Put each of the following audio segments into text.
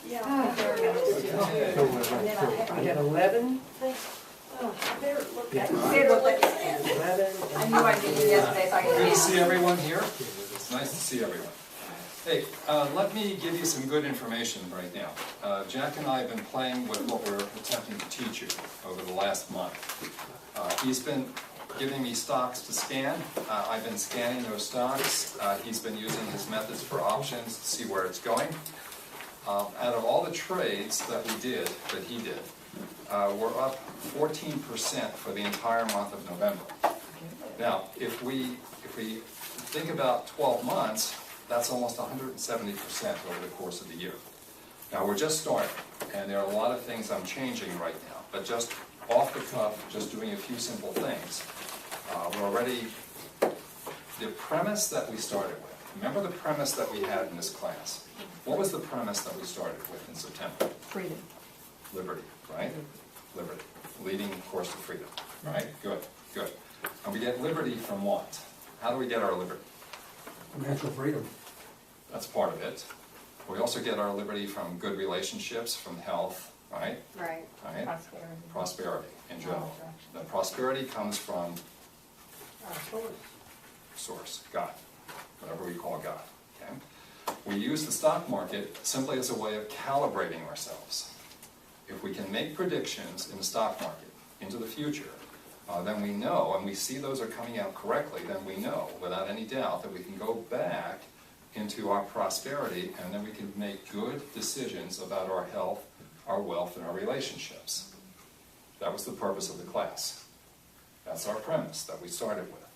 Yeah, I think there it is. And then I got 11. think, oh, I better look at, Yeah. I better look at. 11. I knew I did it yesterday, so I Good to can. see everyone here. It's nice to see everyone. Hey, let me give you some good information right now. Jack and I have been playing with what we're attempting to teach you over the last month. He's been giving me stocks to scan. I've been scanning those stocks. He's been using his methods for options to see where it's going. Out of all the trades that we did, that he did, we're up 14% for the entire month of November. Now, if we think about 12 months, that's almost 170% over the course of the year. Now, we're just starting, and there are a lot of things I'm changing right now, but just off the cuff, just doing a few simple things. We're already, the premise that we started with, remember the premise that we had in this class? What was the premise that we started with in September? Freedom. Liberty, right? Liberty, leading of course to freedom, right? Good, good. And we get liberty from what? How do we get our liberty? Natural freedom. That's part of it. We also get our liberty from good relationships, from health, right? Right. Right? Prosperity. Prosperity in general. Oh, The prosperity comes from Source. source, God, whatever we call God. Okay? We use the stock market simply as a way of calibrating ourselves. If we can make predictions in the stock market into the future, then we know, and we see those are coming out correctly, then we know without any doubt that we can go back into our prosperity, and then we can make good decisions about our health, our wealth, and our relationships. That was the purpose of the class. That's our premise that we started with.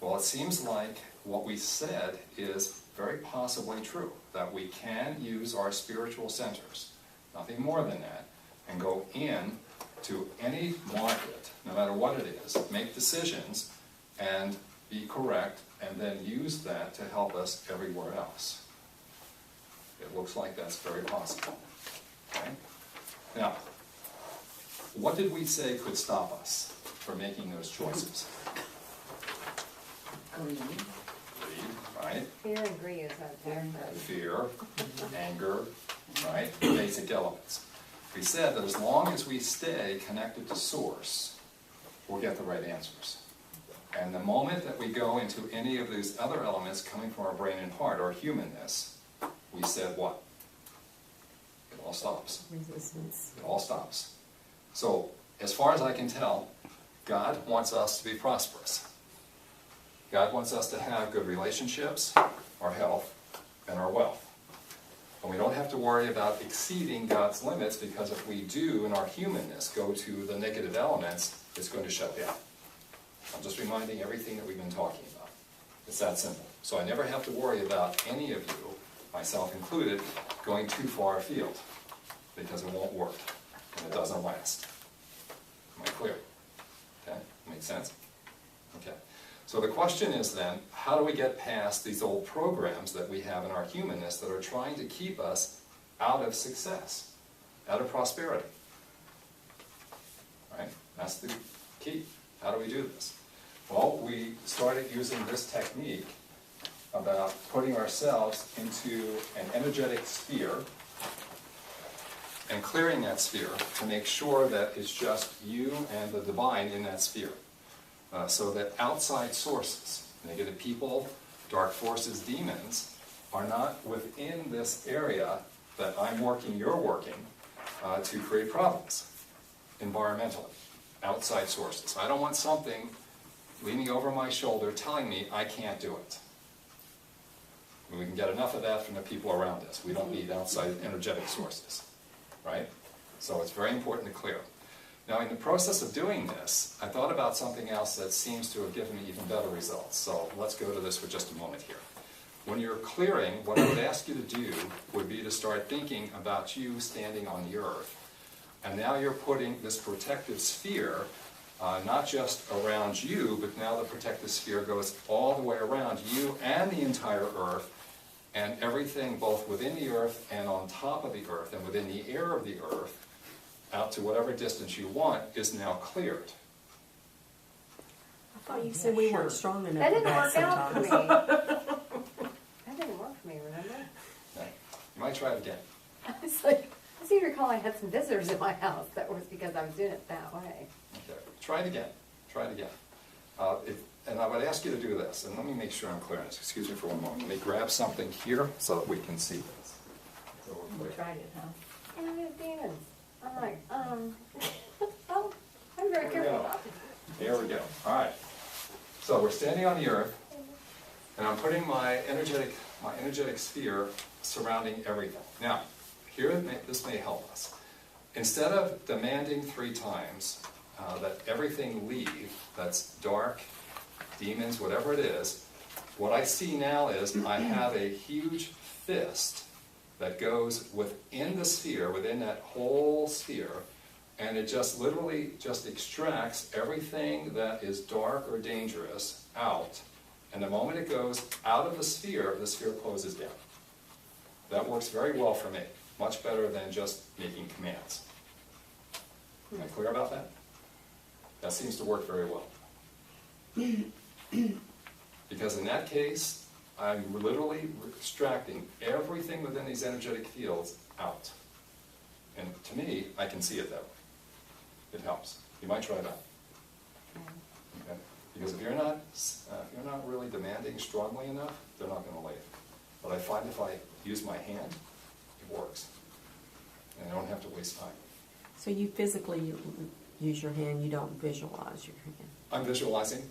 Well, it seems like what we said is very possibly true, that we can use our spiritual centers, nothing more than that, and go in to any market, no matter what it is, make decisions and be correct, and then use that to help us everywhere else. It looks like that's very possible. Okay? Now, what did we say could stop us from making those choices? Greed. Greed, right? Fear and greed is not there. Fear, anger, right? Basic elements. We said that as long as we stay connected to source, we'll get the right answers. And the moment that we go into any of these other elements coming from our brain and heart, our humanness, we said what? It all stops. Resistance. It all stops. So, as far as I can tell, God wants us to be prosperous. God wants us to have good relationships, our health, and our wealth. And we don't have to worry about exceeding God's limits, because if we do, in our humanness, go to the negative elements, it's going to shut down. I'm just reminding everything that we've been talking about. It's that simple. So I never have to worry about any of you, myself included, going too far afield, because it won't work, and it doesn't last. Am I clear? Okay? Make sense? Okay. So the question is then, how do we get past these old programs that we have in our humanness that are trying to keep us out of success, out of prosperity? Right? That's the key. How do we do this? Well, we started using this technique about putting ourselves into an energetic sphere and clearing that sphere to make sure that it's just you and the divine in that sphere. So that outside sources, negative people, dark forces, demons, are not within this area that I'm working, you're working, to create problems environmentally, outside sources. I don't want something leaning over my shoulder telling me I can't do it. We can get enough of that from the people around us. We don't need outside energetic sources, right? So it's very important to clear. Now, in the process of doing this, I thought about something else that seems to have given me even better results. So let's go to this for just a moment here. When you're clearing, what I would ask you to do would be to start thinking about you standing on the earth. And now you're putting this protective sphere, not just around you, but now the protective sphere goes all the way around you and the entire earth, and everything both within the earth and on top of the earth and within the air of the earth, out to whatever distance you want, is now cleared. I thought you said we weren't strong enough. That didn't for work out for me. sometimes. That didn't work for me, remember? Okay. You might try it again. It's like, I seem to recall I had some visitors in my house. That was because I was doing it that way. Okay, try it again, try it again. And I would ask you to do this, and let me make sure I'm clear on this. Excuse me for one moment. Let me grab something here so that we can see this. So we're You clear. tried it, huh? And I have demons. I'm like, well, I'm very Here we careful go. about it. Here we go. All right. So we're standing on the earth, and I'm putting my energetic sphere surrounding everything. Now, this may help us. Instead of demanding 3 times that everything leave, that's dark, demons, whatever it is, what I see now is I have a huge fist that goes within the sphere, within that whole sphere, and it just literally just extracts everything that is dark or dangerous out. And the moment it goes out of the sphere closes down. That works very well for me, much better than just making commands. Am I clear about that? That seems to work very well. Because in that case, I'm literally extracting everything within these energetic fields out. And to me, I can see it that way. It helps. You might try that. Okay? Because if you're not really demanding strongly enough, they're not going to leave. But I find if I use my hand, it works. And I don't have to waste time. So you physically use your hand, you don't visualize your hand? I'm visualizing,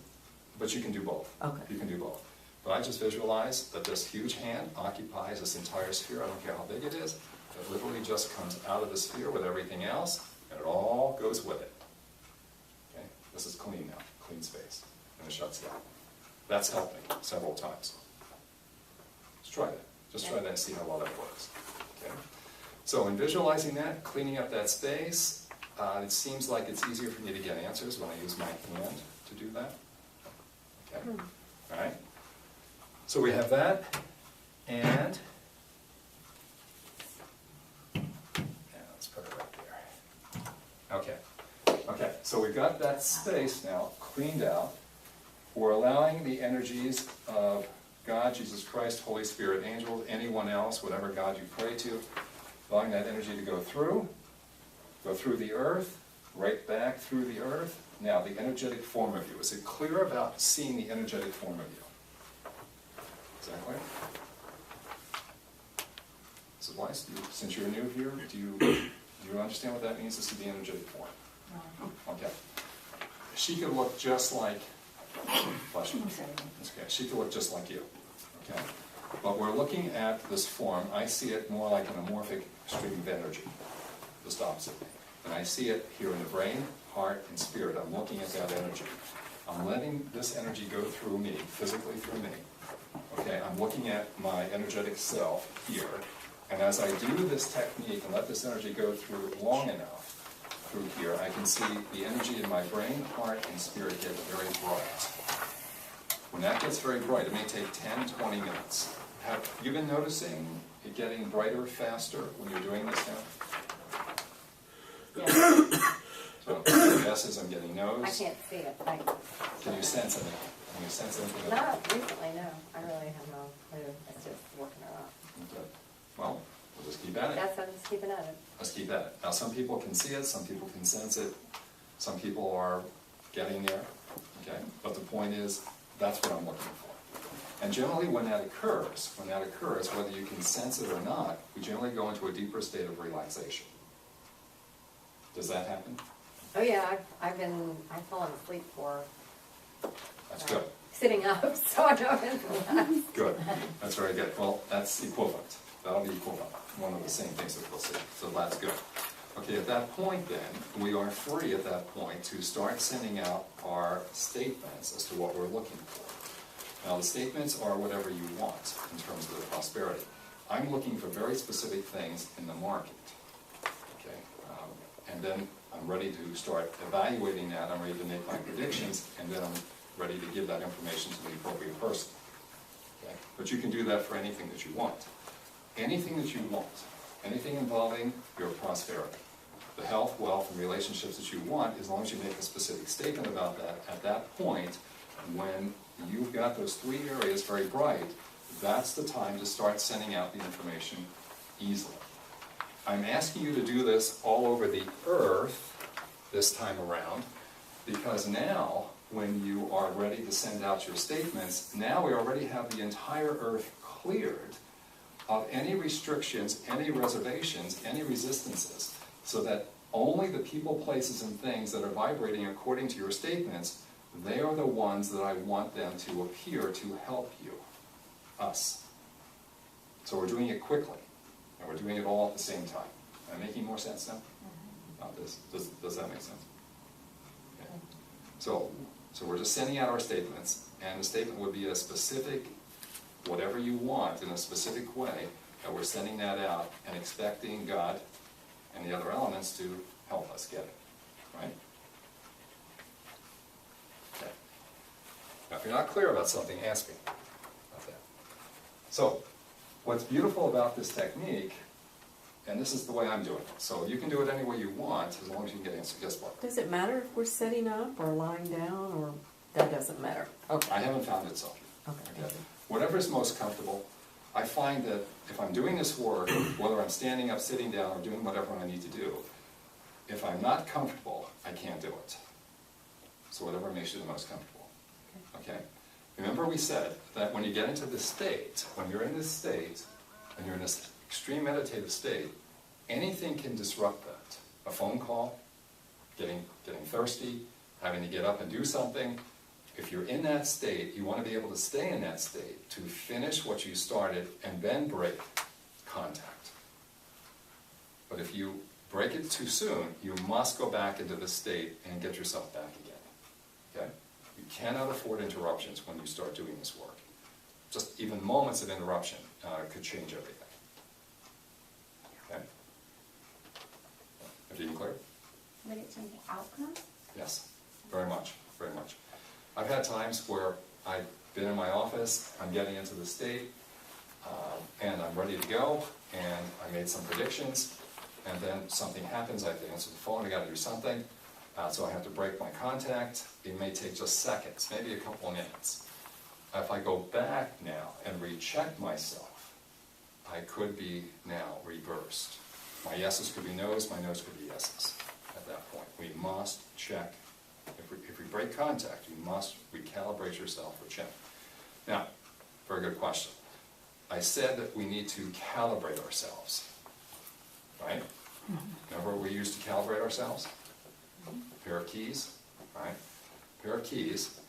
but you can do both. Okay. You can do both. But I just visualize that this huge hand occupies this entire sphere. I don't care how big it is. It literally just comes out of the sphere with everything else, and it all goes with it. Okay? This is clean now, clean space, and it shuts down. That's helped me several times. Let's try that. Just try that and see how well that works. Okay? So in visualizing that, cleaning up that space, it seems like it's easier for me to get answers when I use my hand to do that. Okay? All right? So we have that, and let's put it right there. Okay. Okay, so we've got that space now cleaned out. We're allowing the energies of God, Jesus Christ, Holy Spirit, angels, anyone else, whatever God you pray to, allowing that energy to go through the earth, right back through the earth. Now, the energetic form of you. Is it clear about seeing the energetic form of you? Exactly. Mrs. Weiss, since you're new here, do you understand what that means to see the energetic form? No. Okay. She could look just like, bless you. Okay. She could look just like you. Okay. But we're looking at this form. I see it more like an amorphic stream of energy, just opposite. And I see it here in the brain, heart, and spirit. I'm looking at that energy. I'm letting this energy go through me, physically through me. Okay, I'm looking at my energetic self here, and as I do this technique and let this energy go through long enough through here, I can see the energy in my brain, heart, and spirit get very bright. When that gets very bright, it may take 10, 20 minutes. Have you been noticing it getting brighter faster when you're doing this now? Yeah. So, the guess is I'm getting nose. I can't see it. Can you sense anything? Can you sense anything? Not recently, no. I really have no clue. It's just working around. Okay. Well, we'll just keep at it. That's, I'm just keeping at it. Let's keep at it. Now, some people can see it, some people can sense it, some people are getting there, okay? But the point is, that's what I'm looking for. And generally, when that occurs, whether you can sense it or not, we generally go into a deeper state of relaxation. Does that happen? Oh yeah, I've fallen asleep for That's good. sitting up, so I know it's Good. That's very good. Well, that's equivalent. That'll be equivalent. One of the same things that we'll see. So that's good. Okay, at that point then, we are free at that point to start sending out our statements as to what we're looking for. Now, the statements are whatever you want in terms of the prosperity. I'm looking for very specific things in the market. Okay, and then I'm ready to start evaluating that. I'm ready to make my predictions, and then I'm ready to give that information to the appropriate person. Okay? But you can do that for anything that you want. Anything that you want. Anything involving your prosperity. The health, wealth, and relationships that you want, as long as you make a specific statement about that, at that point, when you've got those 3 areas very bright, that's the time to start sending out the information easily. I'm asking you to do this all over the earth this time around, because now, when you are ready to send out your statements, now we already have the entire earth cleared of any restrictions, any reservations, any resistances, so that only the people, places, and things that are vibrating according to your statements, they are the ones that I want them to appear to help you, us. So we're doing it quickly, and we're doing it all at the same time. Am I making more sense now? Does that make sense? Okay. So we're just sending out our statements, and the statement would be a specific, whatever you want in a specific way, and we're sending that out and expecting God and the other elements to help us get it, right? Okay. Now, if you're not clear about something, ask me about that. So, what's beautiful about this technique, and this is the way I'm doing it, so you can do it any way you want, as long as you can get answer. Yes, Bob? Does it matter if we're sitting up or lying down, or that doesn't matter? Okay. I haven't found it so. Okay. Whatever is most comfortable. I find that if I'm doing this work, whether I'm standing up, sitting down, or doing whatever I need to do, if I'm not comfortable, I can't do it. So whatever makes you the most comfortable. Okay? Remember we said that when you get into this state, when you're in this state, and you're in this extreme meditative state, anything can disrupt that. A phone call, getting thirsty, having to get up and do something. If you're in that state, you want to be able to stay in that state to finish what you started and then break contact. But if you break it too soon, you must go back into the state and get yourself back again. Okay? You cannot afford interruptions when you start doing this work. Just even moments of interruption could change everything. Okay? Have you been clear? Would it change the outcome? Yes, very much, very much. I've had times where I've been in my office, I'm getting into the state, and I'm ready to go, and I made some predictions, and then something happens, I have to answer the phone, I gotta do something, so I have to break my contact. It may take just seconds, maybe a couple of minutes. If I go back now and recheck myself, I could be now reversed. My yeses could be nos, my nos could be yeses at that point. We must check. If we break contact, you must recalibrate yourself or check. Now, very good question. I said that we need to calibrate ourselves, right? Remember what we use to calibrate ourselves? A pair of keys, right? A pair of keys.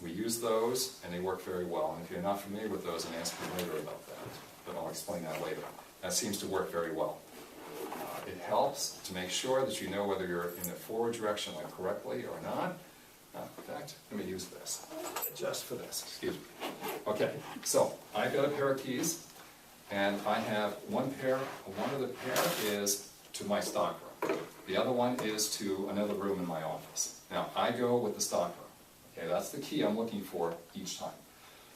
We use those, and they work very well. And if you're not familiar with those, then ask me later about that. But I'll explain that later. That seems to work very well. It helps to make sure that you know whether you're in the forward direction like correctly or not. In fact, let me use this, just for this, excuse me. Okay, so I've got a pair of keys, and I have one of the pair is to my stock room. The other one is to another room in my office. Now, I go with the stock room. Okay, that's the key I'm looking for each time.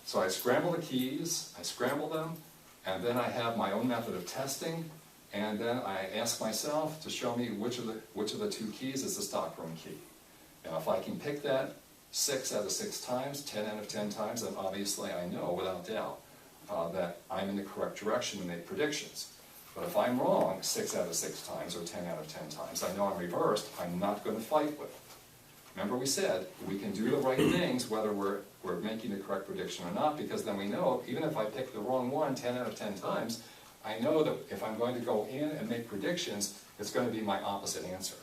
So I scramble the keys, I scramble them, and then I have my own method of testing. And then I ask myself to show me which of the two keys is the stockroom key. Now, if I can pick that 6 out of 6 times, 10 out of 10 times, then obviously I know without doubt that I'm in the correct direction to make predictions. But if I'm wrong 6 out of 6 times or 10 out of 10 times, I know I'm reversed. I'm not going to fight with it. Remember we said we can do the right things whether we're making the correct prediction or not, because then we know even if I pick the wrong one 10 out of 10 times, I know that if I'm going to go in and make predictions, it's going to be my opposite answer,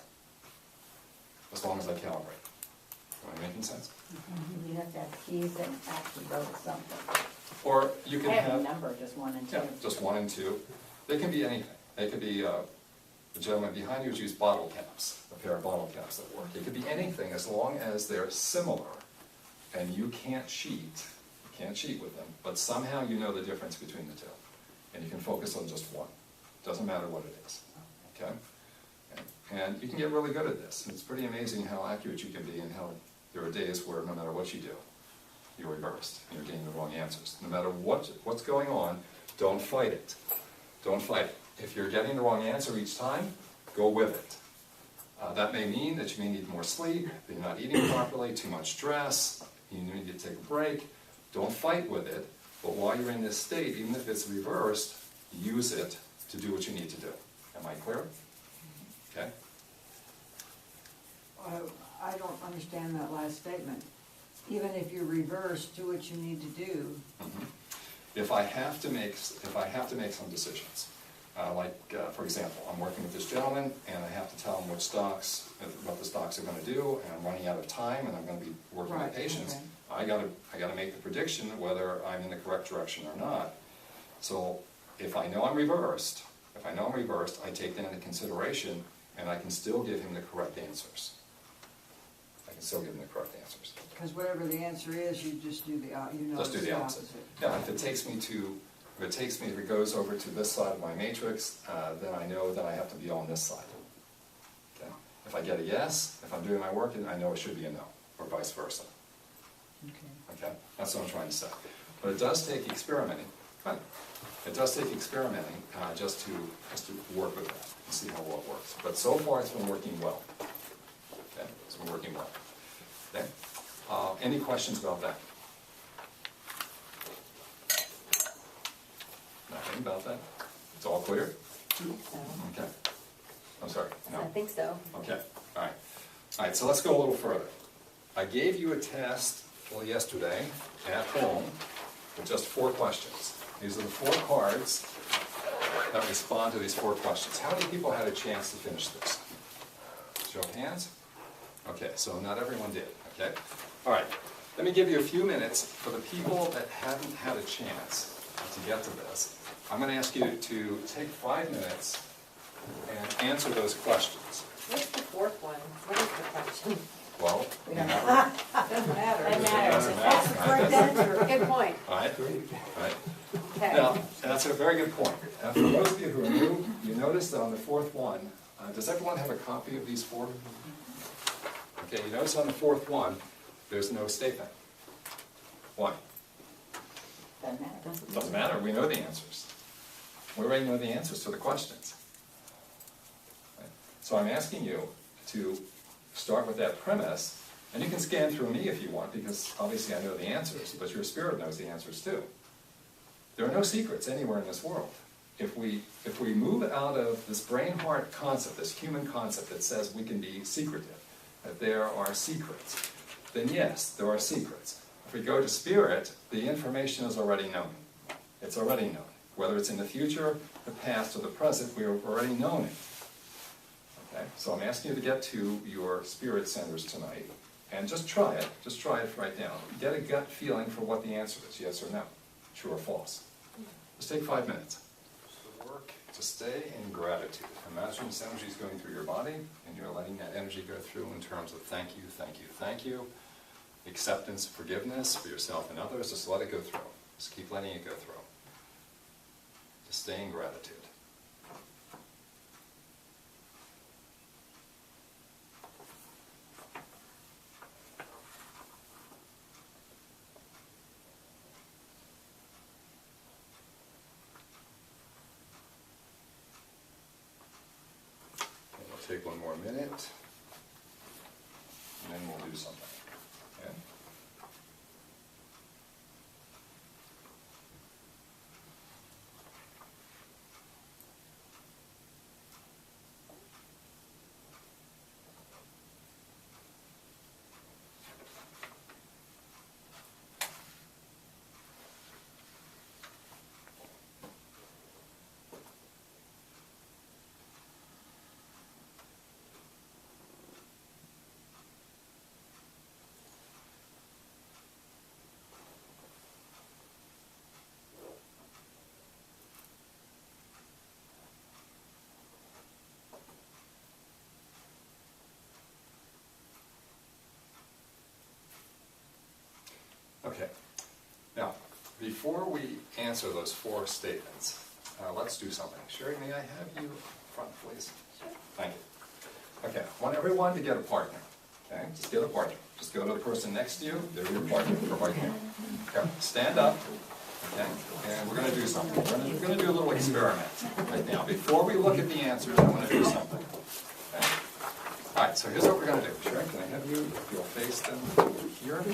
as long as I calibrate. Am I making sense? You have to have keys that actually go to something. Or you can I have have... a number, just 1 and 2. Yeah, just 1 and 2. They can be anything. They could be, the gentleman behind you has used bottle caps, a pair of bottle caps that work. It could be anything as long as they're similar, and you can't cheat. You can't cheat with them, but somehow you know the difference between the two. And you can focus on just one. Doesn't matter what it is. Okay? And you can get really good at this. It's pretty amazing how accurate you can be, and how there are days where no matter what you do, you're reversed, and you're getting the wrong answers. No matter what's going on, don't fight it. Don't fight it. If you're getting the wrong answer each time, go with it. That may mean that you may need more sleep, that you're not eating properly, too much stress, you need to take a break. Don't fight with it. But while you're in this state, even if it's reversed, use it to do what you need to do. Am I clear? Okay? I don't understand that last statement. Even if you reverse, do what you need to do. Mhm. If I have to make some decisions, for example, I'm working with this gentleman and I have to tell him what the stocks are going to do, and I'm running out of time and I'm going to be working with Right, patients, okay. I got to make the prediction whether I'm in the correct direction or not. So if I know I'm reversed, I take that into consideration and I can still give him the correct answers. Because whatever the answer is, you just do the, Just do the opposite. Yeah, if it goes over to this side of my matrix, then I know that I have to be on this side. Okay? If I get a yes, if I'm doing my work, I know it should be a no, or vice versa. Okay? That's what I'm trying to say. But it does take experimenting. Right. It does take experimenting just to work with that and see how well it works. But so far, it's been working well. Okay? It's been working well. Okay? Any questions about that? Nothing about that? It's all clear? So, Okay. I'm sorry. No. I think so. Okay. All right. All right. So let's go a little further. I gave you a test yesterday at home with just 4 questions. These are the 4 cards that respond to these 4 questions. How many people had a chance to finish this? Show of hands. Okay, so not everyone did, okay? All right, let me give you a few minutes for the people that haven't had a chance to get to this. I'm going to ask you to take 5 minutes and answer those questions. What's the 4th one? What is the question? Well, We don't know. Doesn't matter. It matters. That's the correct answer. Good point. all right, all right. Okay. Now, that's a very good point. And for those of you who are new, you notice that on the 4th one, does everyone have a copy of these 4? Okay, you notice on the 4th one, there's no statement. Why? Doesn't matter. Doesn't matter, we know the answers. We already know the answers to the questions. Right? So I'm asking you to start with that premise, and you can scan through me if you want, because obviously I know the answers, but your spirit knows the answers too. There are no secrets anywhere in this world. If we move out of this brain-heart concept, this human concept that says we can be secretive, that there are secrets, then yes, there are secrets. If we go to spirit, the information is already known. It's already known. Whether it's in the future, the past, or the present, we have already known it. Okay? So I'm asking you to get to your spirit centers tonight, and just try it right now. Get a gut feeling for what the answer is, yes or no, true or false. Just take 5 minutes. The work to stay in gratitude. Imagine this energy is going through your body, and you're letting that energy go through in terms of thank you, thank you, thank you. Acceptance, forgiveness for yourself and others. Just let it go through. Just keep letting it go through. Just stay in gratitude. Okay, we'll take one more minute, and then we'll do something. Okay? Okay. Now, before we answer those 4 statements, let's do something. Sherry, may I have you front, please? Sure. Thank you. Okay, I want everyone to get a partner. Okay, just get a partner. Just go to the person next to you. They're your partner for right now. Okay, stand up. Okay, and we're going to do something. We're going to do a little experiment right now. Before we look at the answers, I want to do something. Okay? All right, so here's what we're going to do. Sherry, can I have you, if you'll face them here?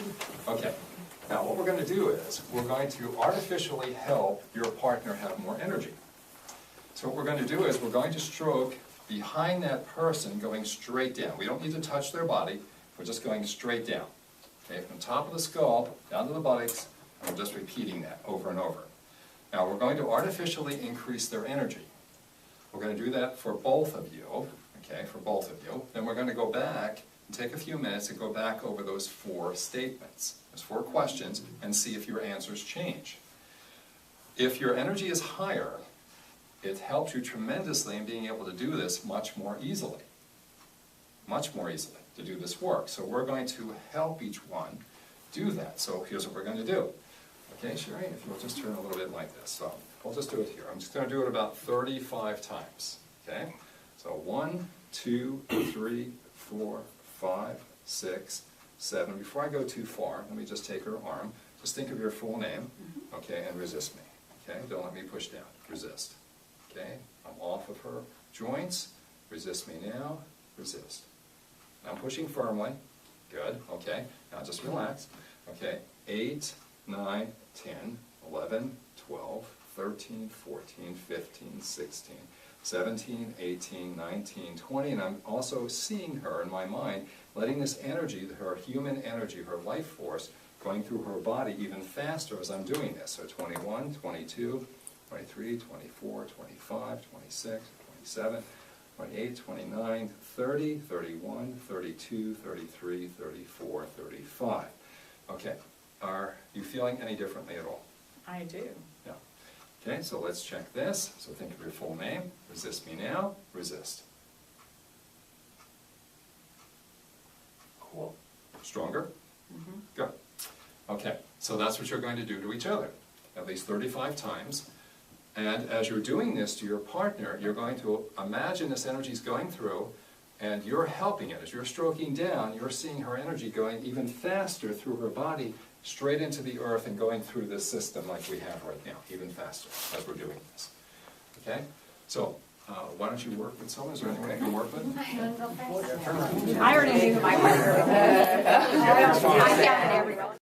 Okay. Now, what we're going to do is we're going to artificially help your partner have more energy. So what we're going to do is we're going to stroke behind that person going straight down. We don't need to touch their body, we're just going straight down. Okay, from top of the skull down to the buttocks, and we're just repeating that over and over. Now we're going to artificially increase their energy. We're going to do that for both of you, okay, for both of you. Then we're going to go back and take a few minutes and go back over those 4 statements, those 4 questions, and see if your answers change. If your energy is higher, it helps you tremendously in being able to do this much more easily to do this work. So we're going to help each one do that. So here's what we're going to do. Okay, Sherry, if you'll just turn a little bit like this. So I'll just do it here. I'm just going to do it about 35 times. Okay? So 1, 2, 3, 4, 5, 6, 7. Before I go too far, let me just take her arm. Just think of your full name, okay, and resist me. Okay? Don't let me push down. Resist. Okay? I'm off of her joints. Resist me now. Resist. I'm pushing firmly. Good. Okay. Now just relax. Okay. 8, 9, 10, 11, 12, 13, 14, 15, 16, 17, 18, 19, 20. And I'm also seeing her in my mind, letting this energy, her human energy, her life force, going through her body even faster as I'm doing this. So 21, 22, 23, 24, 25, 26, 27, 28, 29, 30, 31, 32, 33, 34, 35. Okay, are you feeling any differently at all? I do. Yeah. Okay, so let's check this. So think of your full name. Resist me now. Resist. Cool. Stronger? Good. Okay, so that's what you're going to do to each other, at least 35 times. And as you're doing this to your partner, you're going to imagine this energy is going through, and you're helping it. As you're stroking down, you're seeing her energy going even faster through her body, straight into the earth and going through this system like we have right now, even faster as we're doing this. Okay? So, why don't you work with someone? Is there anyone you can work with? I already knew who my partner was. I counted everyone.